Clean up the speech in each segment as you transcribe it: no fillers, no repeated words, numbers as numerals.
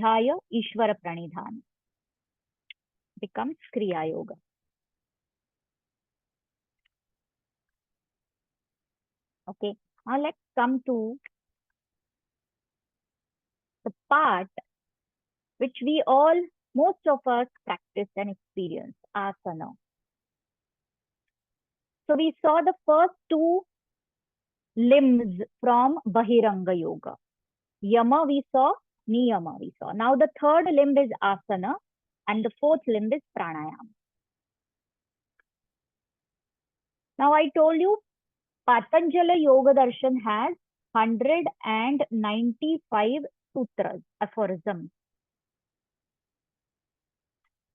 Adhyaya Ishvara Pranidhan becomes Kriya Yoga. Okay, now let's come to the part which we all, most of us practice and experience, asana. So we saw the first two limbs from Bahiranga Yoga. Yama we saw, Niyama we saw. Now the third limb is asana and the fourth limb is pranayama. Now I told you Patanjali Yoga Darshan has 195 sutras, aphorisms.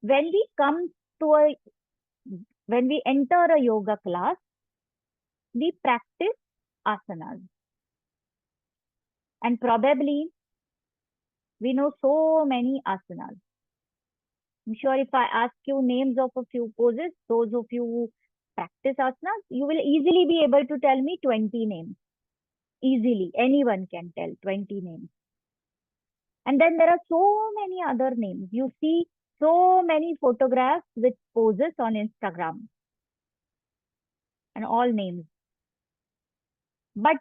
When we come to when we enter a yoga class, we practice asanas. And probably we know so many asanas. I'm sure if I ask you names of a few poses, those of you who practice asanas, you will easily be able to tell me 20 names. Easily, anyone can tell 20 names. And then there are so many other names. You see so many photographs with poses on Instagram and all names. But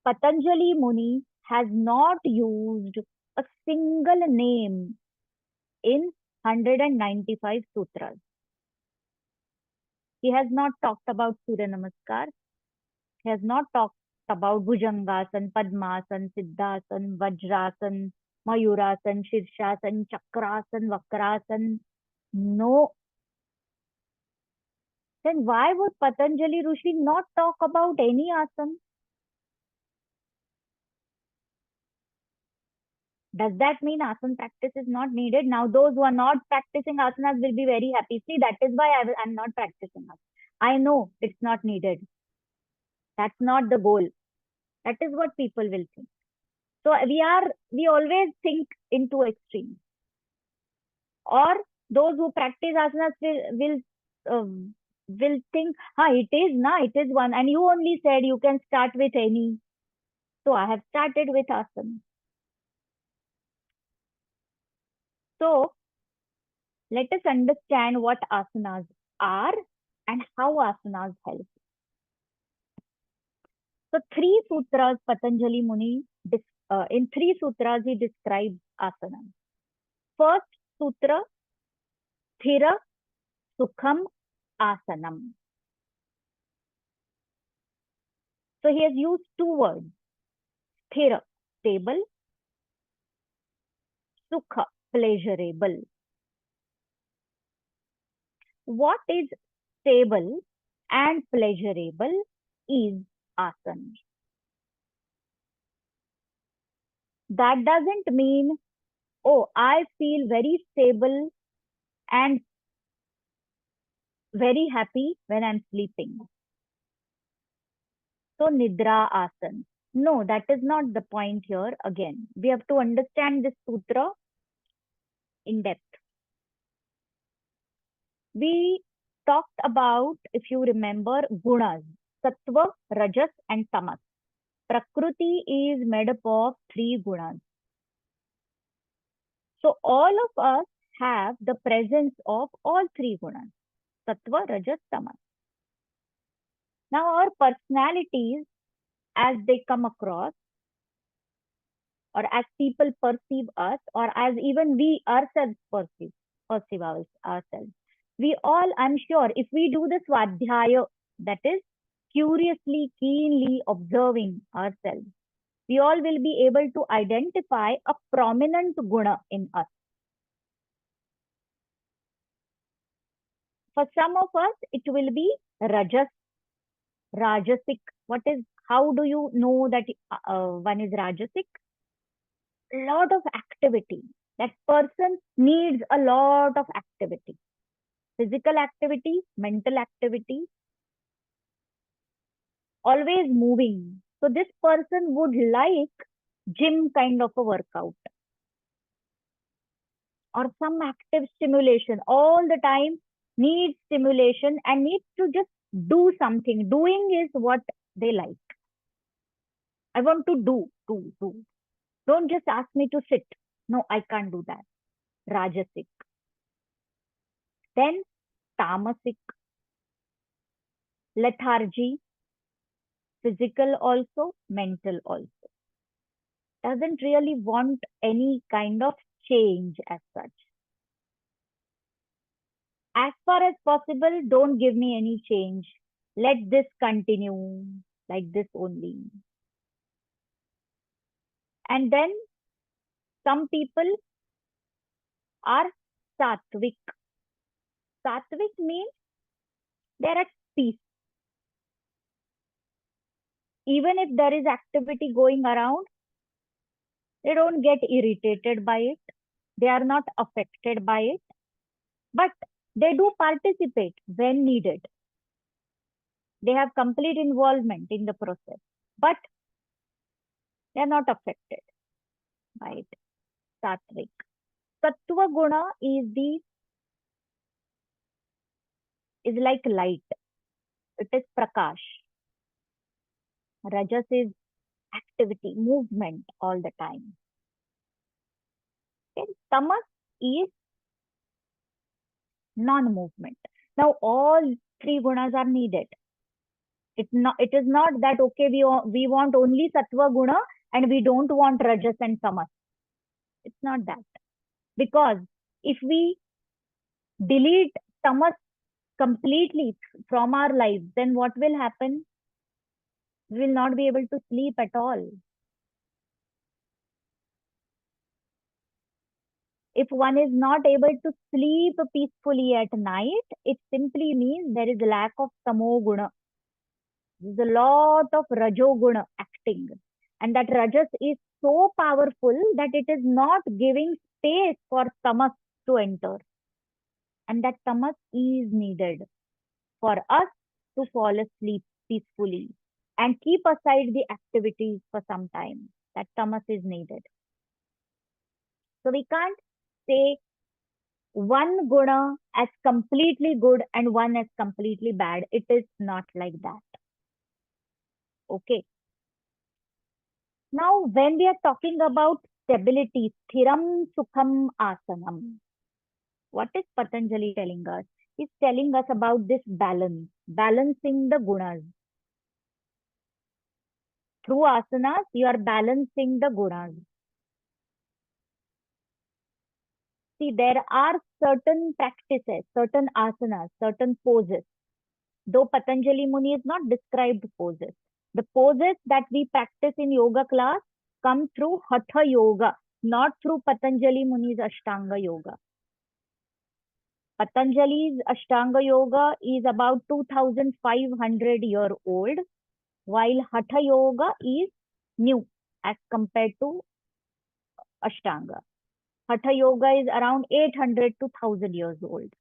Patanjali Muni has not used a single name in 195 sutras. He has not talked about Surya Namaskar. He has not talked about Bhujangasan, Padmasan, Siddhasan, Vajrasan, Mayurasan, Shirshasan, Chakrasan, Vakrasan. No. Then why would Patanjali Rishi not talk about any asana? Does that mean asana practice is not needed? Now, those who are not practicing asanas will be very happy. See, that is why I'm not practicing asana. I know it's not needed. That's not the goal. That is what people will think. So we always think into extremes. Or those who practice asanas will think, it is one. And you only said you can start with any. So I have started with asana. So let us understand what asanas are and how asanas help. So three sutras Patanjali Muni, in three sutras he describes asanas. First sutra, Sthira Sukham Asanam. So he has used two words, Sthira, stable, Sukha, pleasurable. What is stable and pleasurable is asana. That doesn't mean, oh, I feel very stable and very happy when I'm sleeping. So Nidra Asana. No, that is not the point here. Again, we have to understand this sutra in depth. We talked about, if you remember, gunas, sattva, rajas and tamas. Prakriti is made up of three gunas. So all of us have the presence of all three gunas, sattva, rajas, tamas. Now our personalities, as they come across, or as people perceive us, or as even we ourselves perceive ourselves. We all, I'm sure, if we do the swadhyaya, that is curiously, keenly observing ourselves, we all will be able to identify a prominent guna in us. For some of us, it will be rajas, rajasic. How do you know that one is rajasic? A lot of activity. That person needs a lot of activity. Physical activity, mental activity, always moving. So this person would like gym kind of a workout or some active stimulation. All the time needs stimulation and needs to just do something. Doing is what they like. I want to do. Don't just ask me to sit. No, I can't do that. Rajasic. Then tamasic, lethargy, physical also, mental also. Doesn't really want any kind of change as such. As far as possible, don't give me any change. Let this continue like this only. And then some people are sattvic. Sattvic means they're at peace. Even if there is activity going around, they don't get irritated by it. They are not affected by it, but they do participate when needed. They have complete involvement in the process, but they are not affected by it. Sattvic. Sattva guna is like light. It is prakash. Rajas is activity, movement all the time. Okay? Tamas is non-movement. Now all three gunas are needed. It is not that okay we want only sattva guna and we don't want rajas and tamas. It's not that. Because if we delete tamas completely from our lives, then what will happen? We will not be able to sleep at all. If one is not able to sleep peacefully at night, it simply means there is lack of tamo guna. There's a lot of rajo guna acting. And that rajas is so powerful that it is not giving space for tamas to enter. And that tamas is needed for us to fall asleep peacefully and keep aside the activities for some time. That tamas is needed. So we can't say one guna as completely good and one as completely bad. It is not like that. Okay. Now, when we are talking about stability, sthiram sukham asanam, what is Patanjali telling us? He's telling us about this balance, balancing the gunas. Through asanas, you are balancing the gunas. See, there are certain practices, certain asanas, certain poses. Though Patanjali Muni is not described poses. The poses that we practice in yoga class come through Hatha Yoga, not through Patanjali Muni's Ashtanga Yoga. Patanjali's Ashtanga Yoga is about 2500 year old, while Hatha Yoga is new as compared to Ashtanga. Hatha Yoga is around 800 to 1000 years old.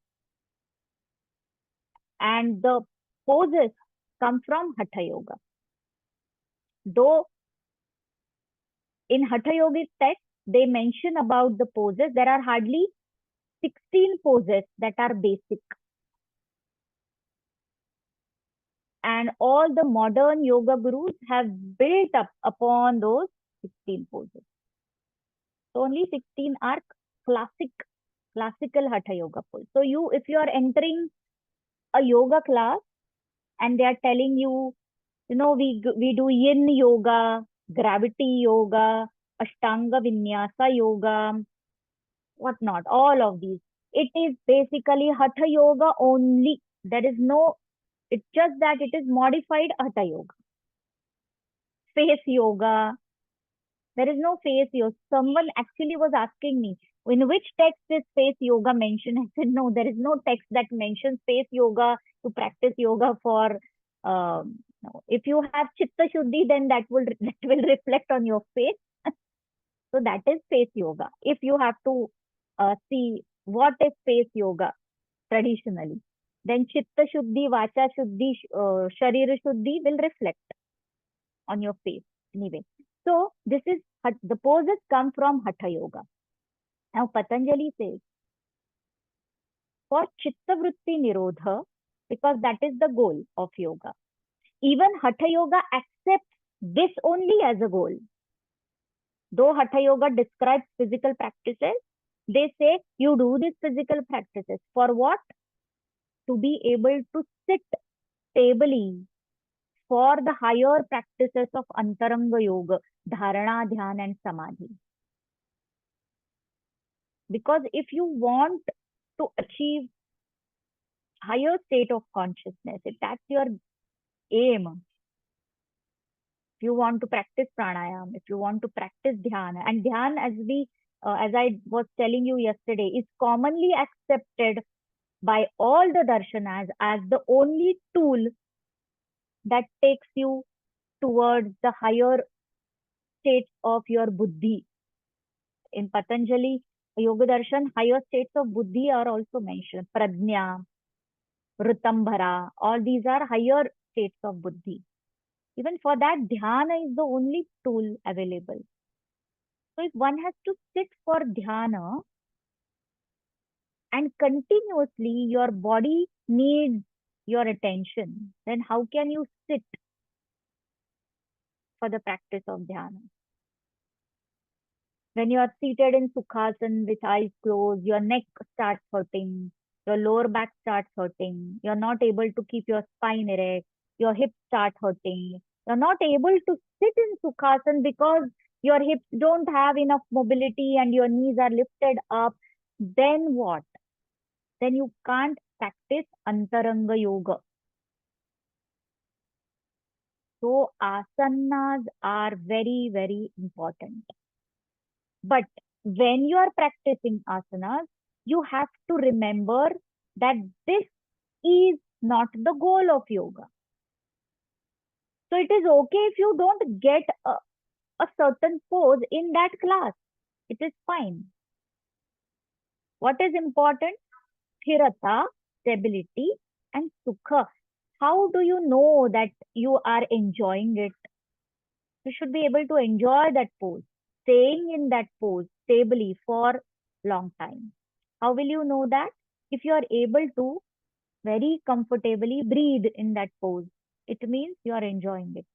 And the poses come from Hatha Yoga. Though in Hatha Yogic text, they mention about the poses. There are hardly 16 poses that are basic. And all the modern yoga gurus have built up upon those 16 poses. So only 16 are classical Hatha Yoga poses. So if you are entering a yoga class and they are telling you, we do yin yoga, gravity yoga, Ashtanga Vinyasa yoga, whatnot, all of these. It is basically Hatha Yoga only. It's just that it is modified Hatha Yoga. Face Yoga. There is no face yoga. Someone actually was asking me, in which text is face yoga mentioned? I said, no, there is no text that mentions face yoga to practice yoga for, no. If you have Chitta Shuddhi, then that will reflect on your face. So that is face yoga. If you have to see what is face yoga traditionally, then Chitta Shuddhi, Vacha Shuddhi, Sharira Shuddhi will reflect on your face anyway. So this is the poses come from Hatha Yoga. Now Patanjali says for Chitta Vritti Nirodha, because that is the goal of yoga. Even Hatha Yoga accepts this only as a goal. Though Hatha Yoga describes physical practices, they say you do these physical practices for what? To be able to sit stably for the higher practices of Antaranga Yoga, Dharana, Dhyan, and Samadhi. Because if you want to achieve higher state of consciousness, if that's your aim, if you want to practice pranayam, if you want to practice dhyana, and dhyan, as I was telling you yesterday, is commonly accepted by all the darshanas as the only tool that takes you towards the higher states of your buddhi. In Patanjali Yoga Darshan, higher states of buddhi are also mentioned. Prajna, Rutambhara, all these are higher states of buddhi. Even for that, dhyana is the only tool available. So if one has to sit for dhyana and continuously your body needs your attention, then how can you sit for the practice of dhyana? When you are seated in Sukhasana with eyes closed, your neck starts hurting, your lower back starts hurting, you're not able to keep your spine erect, your hips start hurting, you're not able to sit in Sukhasana because your hips don't have enough mobility and your knees are lifted up, then what? Then you can't practice Antaranga Yoga. So asanas are very, very important. But when you are practicing asanas, you have to remember that this is not the goal of yoga. So it is okay if you don't get a certain pose in that class. It is fine. What is important? Sthirata, stability, and sukha. How do you know that you are enjoying it? You should be able to enjoy that pose, staying in that pose stably for long time. How will you know that? If you are able to very comfortably breathe in that pose, it means you are enjoying it.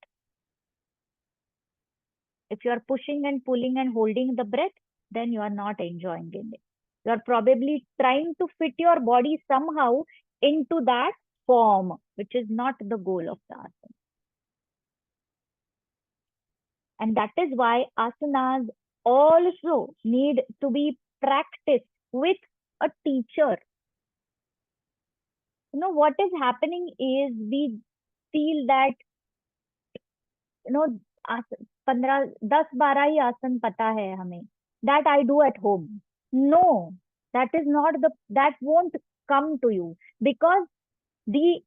If you are pushing and pulling and holding the breath, then you are not enjoying it. You are probably trying to fit your body somehow into that form, which is not the goal of the asana. And that is why asanas also need to be practiced with a teacher. You know, what is happening is we feel that, you know, 15 10 12 ही आसन पता है हमें, that I do at home. No, that won't come to you, because the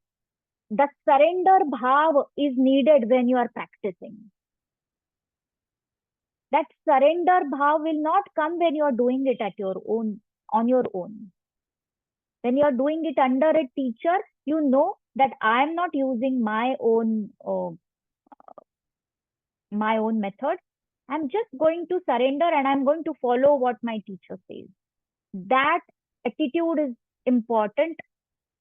the surrender bhav is needed when you are practicing. That surrender bhav will not come when you are doing it at your own, on your own. When you are doing it under a teacher, you know that I am not using my own method. I'm just going to surrender and I'm going to follow what my teacher says. That attitude is important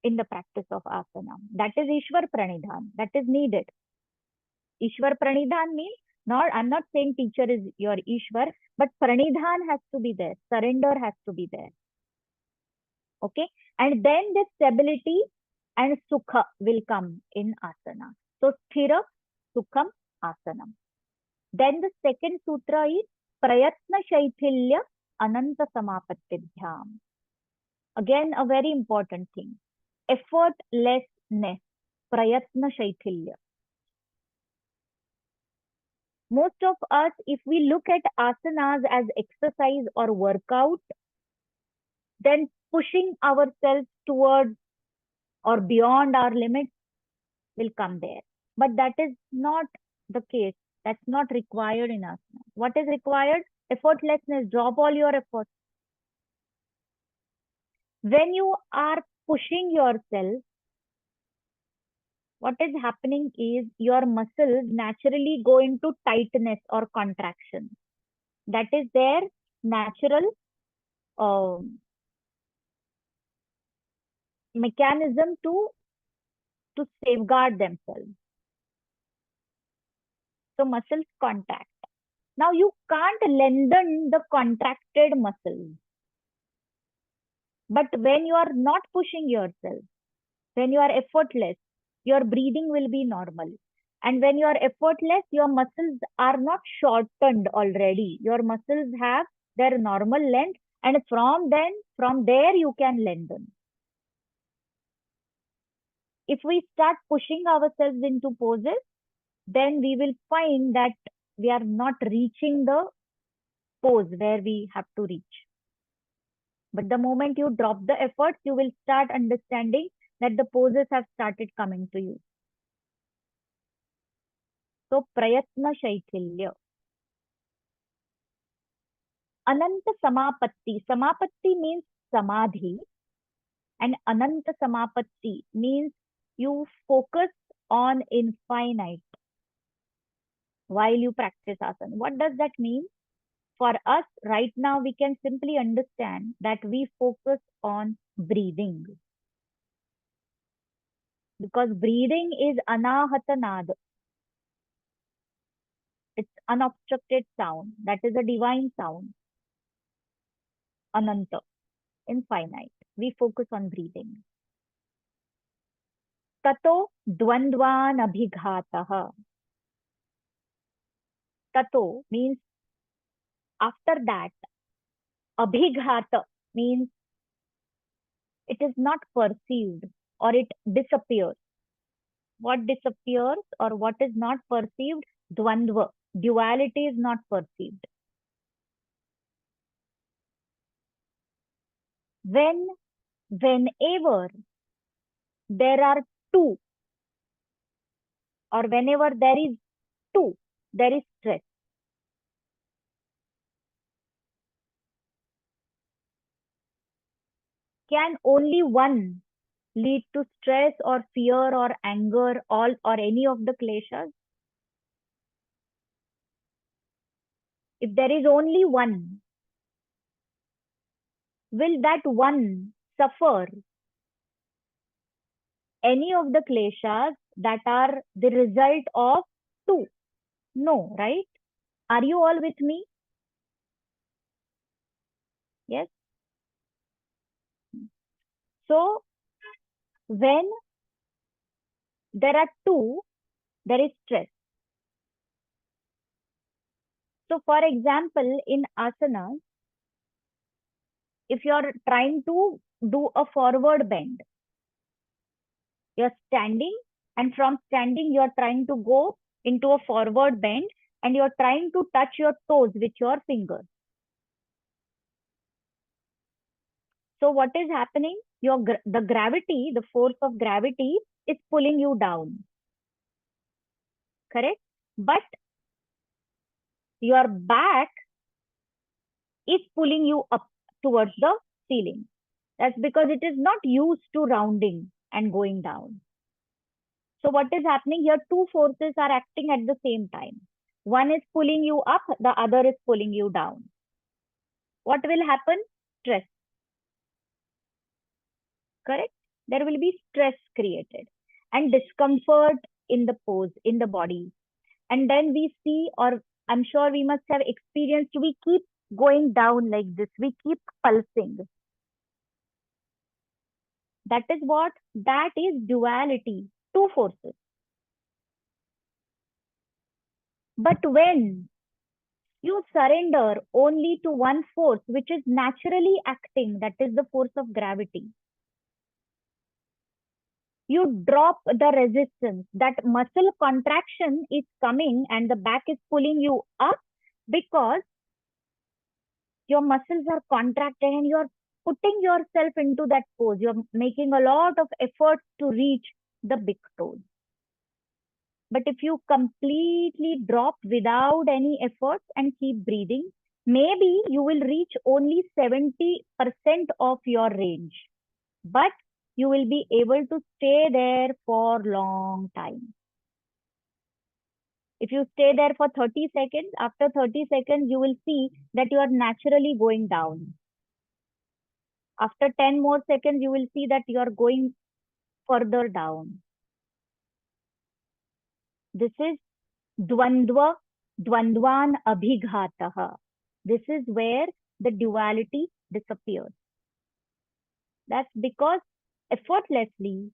in the practice of asana. That is Ishwar Pranidhan. That is needed. Ishwar Pranidhan means, not, I'm not saying teacher is your Ishwar, but Pranidhan has to be there. Surrender has to be there. Okay. And then the stability and sukha will come in asana. So sthira, sukham, asanam. Then the second sutra is prayatna shaithilya ananta samapatibhyam. Again, a very important thing. Effortlessness, prayatna shaithilya. Most of us, if we look at asanas as exercise or workout, then pushing ourselves towards or beyond our limits will come there. But that is not the case. That's not required in asana. What is required? Effortlessness. Drop all your efforts. When you are pushing yourself, what is happening is your muscles naturally go into tightness or contraction. That is their natural mechanism to safeguard themselves. So muscles contract. Now you can't lengthen the contracted muscles. But when you are not pushing yourself, when you are effortless, your breathing will be normal. And when you are effortless, your muscles are not shortened already. Your muscles have their normal length, and from there you can lengthen. If we start pushing ourselves into poses, then we will find that we are not reaching the pose where we have to reach. But the moment you drop the efforts, you will start understanding that the poses have started coming to you. So, prayatna shaikilya. Ananta samapatti. Samapatti means samadhi, and ananta samapatti means you focus on infinite while you practice asana. What does that mean? For us, right now, we can simply understand that we focus on breathing. Because breathing is anahatanad. It's unobstructed sound. That is a divine sound. Ananta, infinite. We focus on breathing. Tato dvandvan abhighatah. Tato means after that. Abhighata means it is not perceived or it disappears. What disappears or what is not perceived? Dvandva. Duality is not perceived. Whenever there are two, or whenever there is two, there is stress. Can only one lead to stress or fear or anger or any of the kleshas? If there is only one, will that one suffer any of the kleshas that are the result of two? No, right? Are you all with me? Yes. So when there are two, there is stress. So for example, in asanas, if you're trying to do a forward bend, you're standing, and from standing, you're trying to go into a forward bend, and you're trying to touch your toes with your fingers. So what is happening? The gravity, the force of gravity is pulling you down. Correct? But your back is pulling you up towards the ceiling. That's because it is not used to rounding and going down. So what is happening here? Two forces are acting at the same time. One is pulling you up, the other is pulling you down. What will happen? Stress. Correct? There will be stress created and discomfort in the pose, in the body. And then we see, or I'm sure we must have experienced, we keep going down like this. We keep pulsing. That is what? That is duality, two forces. But when you surrender only to one force, which is naturally acting, that is the force of gravity, you drop the resistance. That muscle contraction is coming and the back is pulling you up because your muscles are contracted and you're putting yourself into that pose. You're making a lot of effort to reach the big toes. But if you completely drop without any efforts and keep breathing, maybe you will reach only 70% of your range. But you will be able to stay there for long time. If you stay there for 30 seconds, after 30 seconds, you will see that you are naturally going down. After 10 more seconds, you will see that you are going further down. This is dvandva Dvandvan abhighatah. This is where the duality disappears. That's because effortlessly,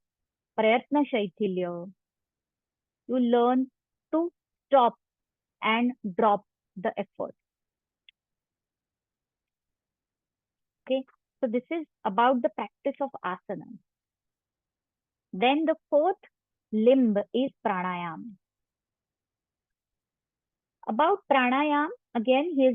prayatna shaitilya, you learn to stop and drop the effort. Okay. So this is about the practice of asana. Then the fourth limb is pranayam. About pranayam, again, here's